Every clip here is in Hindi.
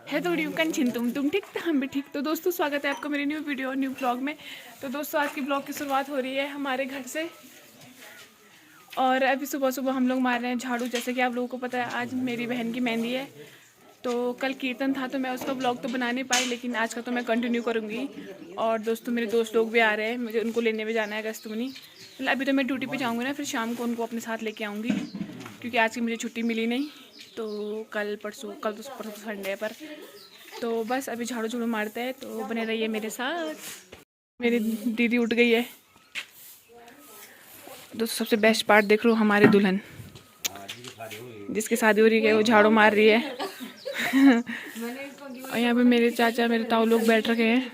है थोड़ी कंचिन तुम ठीक तो हम भी ठीक। तो दोस्तों स्वागत है आपका मेरे न्यू वीडियो न्यू ब्लॉग में। तो दोस्तों आज की ब्लॉग की शुरुआत हो रही है हमारे घर से। और अभी सुबह सुबह हम लोग मार रहे हैं झाड़ू। जैसे कि आप लोगों को पता है आज मेरी बहन की मेहंदी है। तो कल कीर्तन था तो मैं उसका ब्लॉग तो बना नहीं पाई, लेकिन आज का तो मैं कंटिन्यू करूँगी। और दोस्तों मेरे दोस्त लोग भी आ रहे हैं, मुझे उनको लेने भी जाना है अगस्तमुनि। मतलब अभी तो मैं ड्यूटी पे जाऊँगी ना, फिर शाम को उनको अपने साथ लेके आऊँगी क्योंकि आज की मुझे छुट्टी मिली नहीं। तो कल तो परसों संडे है पर। तो बस अभी झाड़ू झाड़ू मारते हैं, तो बने रहिए मेरे साथ। मेरी दीदी उठ गई है। दोस्तों सबसे बेस्ट पार्ट देख लो, हमारे दुल्हन जिसकी शादी हो रही है वो झाड़ू मार रही है। और यहाँ पे मेरे चाचा मेरे ताऊ लोग बैठ रखे हैं,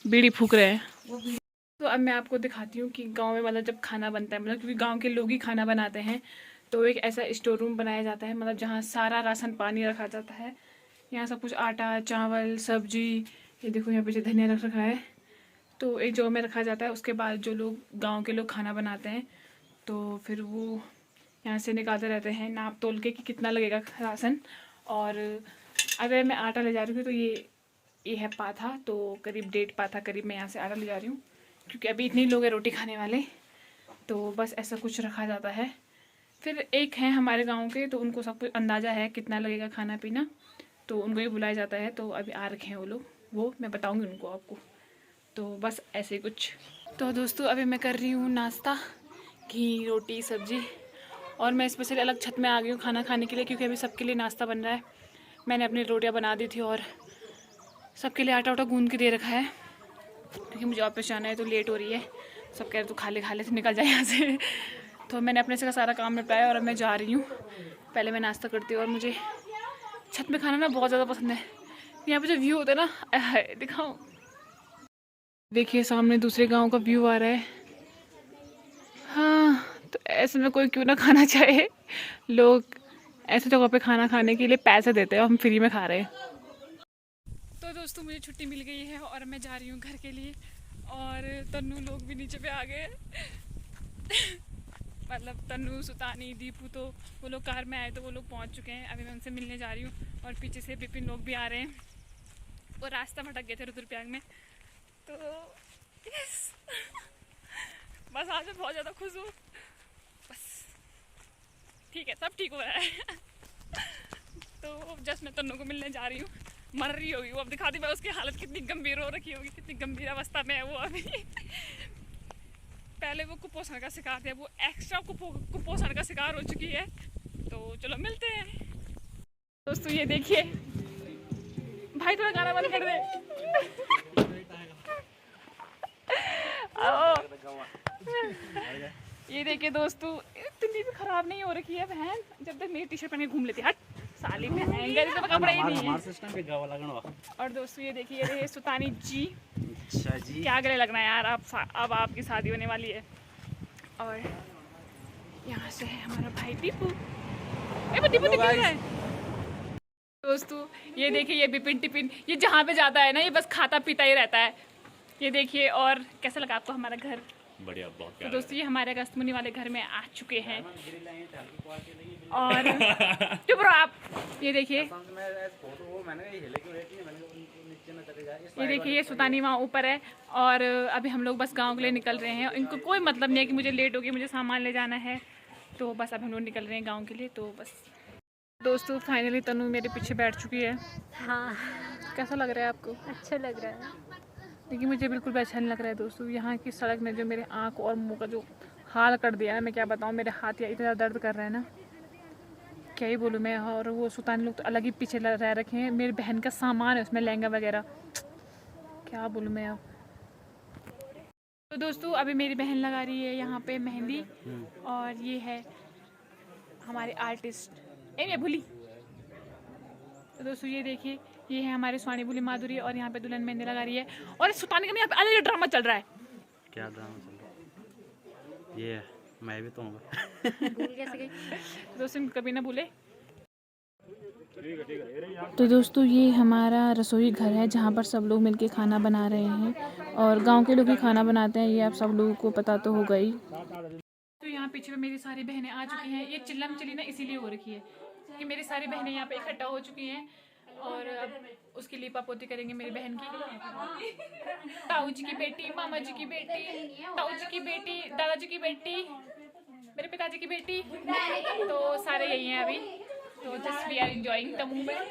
बीड़ी फूक रहे हैं। तो अब मैं आपको दिखाती हूँ कि गांव में मतलब जब खाना बनता है, मतलब क्योंकि गांव के लोग ही खाना बनाते हैं, तो एक ऐसा स्टोर रूम बनाया जाता है, मतलब जहाँ सारा राशन पानी रखा जाता है। यहाँ सब कुछ आटा चावल सब्जी, ये देखो यहाँ पीछे धनिया रख रखा है। तो एक जगह में रखा जाता है। उसके बाद जो लोग गांव के लोग खाना बनाते हैं तो फिर वो यहाँ से निकालते रहते हैं नाप तोल के कि कितना लगेगा राशन। और अगर मैं आटा ले जा रही हूँ तो ये है पाथा, तो करीब 1.5 पाथा करीब मैं यहाँ से आटा ले जा रही हूँ क्योंकि अभी इतने लोग हैं रोटी खाने वाले। तो बस ऐसा कुछ रखा जाता है। फिर एक है हमारे गांव के, तो उनको सब कुछ अंदाज़ा है कितना लगेगा खाना पीना, तो उनको ही बुलाया जाता है। तो अभी आ रखे हैं वो लोग, वो मैं बताऊंगी उनको आपको। तो बस ऐसे कुछ। तो दोस्तों अभी मैं कर रही हूँ नाश्ता, घी रोटी सब्जी। और मैं स्पेशली अलग छत में आ गई हूँ खाना खाने के लिए क्योंकि अभी सबके लिए नाश्ता बन रहा है। मैंने अपनी रोटियाँ बना दी थी और सबके लिए आटा वाटा गूंद के दे रखा है क्योंकि मुझे ऑफिस जाना है तो लेट हो रही है। सब कह रहे तो खा ले तो निकल जाए यहाँ से। तो मैंने अपने से का सारा काम निपटाया और अब मैं जा रही हूँ। पहले मैं नाश्ता करती हूँ। और मुझे छत में खाना ना बहुत ज़्यादा पसंद है। यहाँ पे जो व्यू होता है ना, दिखाऊँ, देखिए सामने दूसरे गांव का व्यू आ रहा है। हाँ, तो ऐसे में कोई क्यों ना खाना चाहे। लोग ऐसे जगह पे खाना खाने के लिए पैसे देते हैं और हम फ्री में खा रहे हैं। तो दोस्तों मुझे छुट्टी मिल गई है और मैं जा रही हूँ घर के लिए। और तन्नू लोग भी नीचे पे आ गए। मतलब तन्नू सुतानी दीपू, तो वो लोग कार में आए तो वो लोग पहुँच चुके हैं। अभी मैं उनसे मिलने जा रही हूँ। और पीछे से विपिन लोग भी आ रहे हैं। वो रास्ता भटक गए थे रुद्रप्रयाग में। तो यस बस आज मैं बहुत ज़्यादा खुश हूँ। बस ठीक है, सब ठीक हो रहा है। तो जस्ट मैं तन्नू को मिलने जा रही हूँ। मर रही होगी वो, अब दिखाती मैं उसकी हालत कितनी गंभीर हो रखी होगी, कितनी गंभीर अवस्था में है वो अभी। पहले वो कुपोषण का शिकार थे, वो एक्स्ट्रा कुपोषण का शिकार हो चुकी है। तो चलो मिलते हैं। दोस्तों ये देखिए, भाई थोड़ा गाना बंद कर दे। ये देखिए दोस्तों, इतनी भी खराब नहीं हो रखी है बहन, जब तक मेरी टी शर्ट पहन के घूम लेती है। हट साली में एंगल तो कपड़ा ही नहीं है। और दोस्तों ये देखिए, ये सुतानी जी। अच्छा जी, क्या गले लगना है यार, अब आपकी शादी होने वाली है। और यहाँ से है हमारा भाई दीपू। दीपू दिख रहा है। दोस्तों ये देखिए, ये बिपिन टिपिन, ये जहाँ पे जाता है ना ये बस खाता पीता ही रहता है। ये देखिए। और कैसा लगा आपको हमारा घर? बढ़िया, बहुत प्यारा। तो दोस्तों ये हमारे अगस्तमुनि वाले घर में आ चुके हैं। और चुप रहो आप। ये देखिए, ये देखिए ये सुतानी वहाँ ऊपर है। और अभी हम लोग बस गांव के लिए निकल रहे हैं। इनको कोई मतलब नहीं है कि मुझे लेट हो गई, मुझे सामान ले जाना है। तो बस अब हम लोग निकल रहे हैं गाँव के लिए। तो बस दोस्तों फाइनली तनु मेरे पीछे बैठ चुकी है। हाँ, कैसा लग रहा है आपको? अच्छा लग रहा है। लेकिन मुझे बिल्कुल भी अच्छा नहीं लग रहा है दोस्तों। यहाँ की सड़क ने जो मेरे आँख और मुंह का जो हाल कर दिया है, मैं क्या बताऊँ। मेरे हाथ या इतना दर्द कर रहा है ना, क्या ही बोलूँ मैं। और वो सुतान लोग तो अलग ही पीछे रह रखे हैं। मेरी बहन का सामान है उसमें, लहंगा वगैरह, क्या बोलूँ मैं अब। तो दोस्तों अभी मेरी बहन लगा रही है यहाँ पे मेहंदी। और ये है हमारे आर्टिस्ट मैं भूली। तो दोस्तों ये देखिए, ये है हमारे स्वानी बोली माधुरी। और यहाँ पे दुल्हन मेहंदी लगा रही है। और सुतानी का यहाँ पे अलग ड्रामा चल रहा है। क्या ड्रामा चल रहा है? ये मैं भी तो हूँ। भूल कैसे गई? दोस्तों कभी ना भूले। तो दोस्तों ये हमारा रसोई घर है जहाँ पर सब लोग मिलके खाना बना रहे हैं। और गांव के लोग ही खाना बनाते हैं, ये आप सब लोगों को पता तो होगा ही। तो यहाँ पीछे में मेरी सारी बहनें आ चुकी हैं। ये चिल्लम चिल्ली ना इसीलिए हो रखी है कि मेरी सारी बहनें यहाँ पे इकट्ठा हो चुकी हैं। और अब उसकी लीपा पोती करेंगे मेरी बहन की। ताऊ जी की बेटी, मामा जी की बेटी, ताऊ जी की बेटी, दादाजी की बेटी, मेरे पिताजी की बेटी, तो सारे यही हैं अभी। तो just we are enjoying the moment.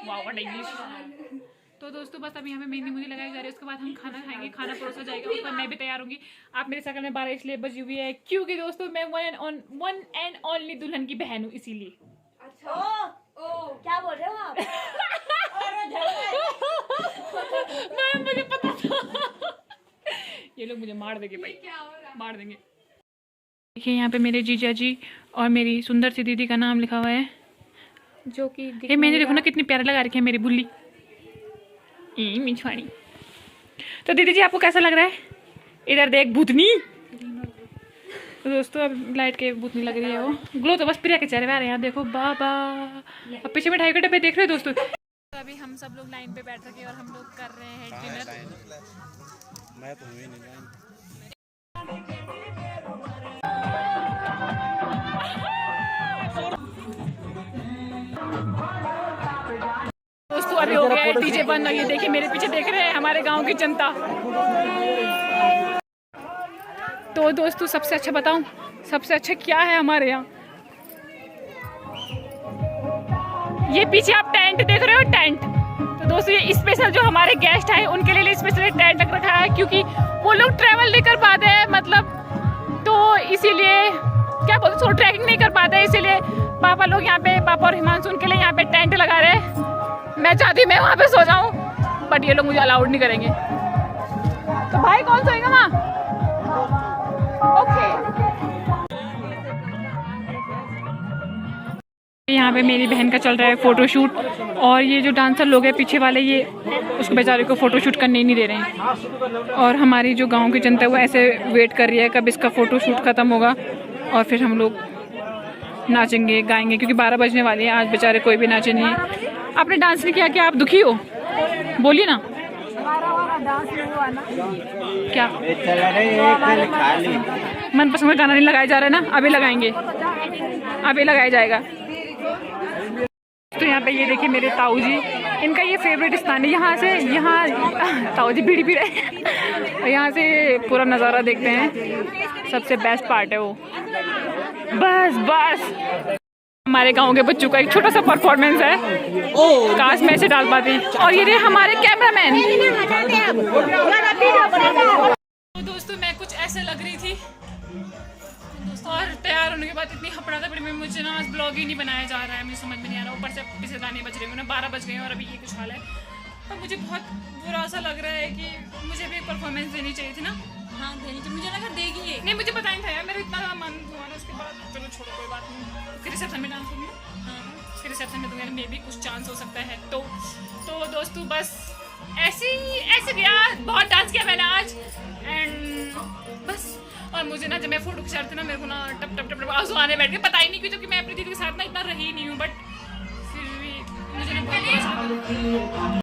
Wow what English. तो दोस्तों बस अभी हमें मेहंदी मुंदी लगाई जा रही है, उसके बाद हम खाना खाएंगे, खाना परोसा जाएगा, उसके बाद मैं भी तैयार होंगी। आप मेरे शक्ल में 12 इसलिए बजी हुई है क्योंकि दोस्तों मैं वन एंड ओनली दुल्हन की बहन हूँ, इसीलिए। अच्छा क्या बोल रहे हो आप? मुझे पता था ये लोग मुझे मार देंगे भाई, मार देंगे। देखिए यहाँ पे मेरे जीजा जी और मेरी सुंदर सी दीदी का नाम लिखा हुआ है, जो कि ये मैंने देखो ना कितनी प्यारा लगा रखी है मेरी बुल्ली मिछवाणी। तो दीदी जी आपको कैसा लग रहा है? इधर देख भूतनी। तो दोस्तों अब लाइट के भूतनी लग रही है वो, ग्लो तो बस प्रिया के चेहरे पे आ रहे हैं। यहाँ देखो बाबा, अब पीछे मिठाई के डब्बे देख रहे हो दोस्तों। तो अभी हम सब लोग लाइन पे बैठ रखे और हम लोग कर रहे हैं डिनर। मैं तो हुई नहीं लाइन। दोस्तों अभी हो गया है डीजे बंद और ये देखिए मेरे पीछे देख रहे हैं हमारे गांव की जनता। तो दोस्तों सबसे अच्छा बताऊं, सबसे अच्छा क्या है हमारे यहाँ? ये पीछे आप टेंट देख रहे हो, टेंट। तो दोस्तों ये स्पेशल जो हमारे गेस्ट आए उनके लिए स्पेशल टेंट लग रखा है, क्योंकि वो लोग ट्रैवल नहीं कर पाते हैं, मतलब तो इसीलिए क्या बोलते हैं, ट्रैकिंग नहीं कर पाते, इसीलिए पापा लोग यहाँ पे, पापा और हिमांशु उनके लिए यहाँ पे टेंट लगा रहे हैं। मैं चाहती मैं वहाँ पे सो जाऊँ, बट ये लोग मुझे अलाउड नहीं करेंगे। तो भाई कौन सोएगा वहाँ? ओके। यहाँ पे मेरी बहन का चल रहा है फोटोशूट, और ये जो डांसर लोग हैं पीछे वाले, ये उसको बेचारे को फोटोशूट करने ही नहीं दे रहे हैं। और हमारी जो गांव की जनता है वो ऐसे वेट कर रही है कब इसका फोटोशूट खत्म होगा और फिर हम लोग नाचेंगे गाएंगे, क्योंकि 12 बजने वाली है। आज बेचारे कोई भी नाचे नहीं। आपने डांस नहीं किया क्या? आप दुखी हो? बोलिए ना। क्या मनपसंद का गाना नहीं लगाया जा रहा है ना? अभी लगाएंगे, अभी लगाया जाएगा। तो यहाँ पे ये देखिए मेरे ताऊ जी, इनका ये फेवरेट स्थान है। यहाँ से, यहाँ ताऊ जी बीड़ी पी रहे हैं। यहाँ से पूरा नज़ारा देखते हैं, सबसे बेस्ट पार्ट है वो। बस बस हमारे गांव के बच्चों का एक छोटा सा परफॉर्मेंस है, काश मैं इसे डाल पाती। और ये हमारे कैमरामैन। तो दोस्तों मैं कुछ ऐसे लग रही थी, और तैयार होने के बाद इतनी हपड़ा थपड़ी में मुझे ना आज ब्लॉग ही नहीं बनाया जा रहा है, मुझे समझ में नहीं आ रहा। ऊपर से पीछे गाने बज रहे हैं ना, 12 बज गए हैं और अभी ये कुछ हाल है। और मुझे बहुत बुरा सा लग रहा है कि मुझे भी एक परफॉर्मेंस देनी चाहिए थी ना। हाँ देनी चाहिए, मुझे लगा देगी ये। नहीं मुझे पता नहीं था यार, मेरा इतना मन हुआ ना उसके बाद। चलो छोड़ो कोई बात नहीं, फिर रिसेप्शन में डांस करूँगी। हाँ फिर रिसेप्शन में दूँगा, मे भी कुछ चांस हो सकता है। तो दोस्तों बस ऐसे गया, बहुत डांस किया मैंने आज एंड बस। और मुझे ना जब मैं फोटो खिंचा रही थी ना, मेरे को ना टप टप टप आंसू आने बैठ गए, पता ही नहीं क्यों, क्योंकि मैं अपनी दीदी के साथ ना इतना रही नहीं हूँ, बट फिर भी मुझे ना बहुत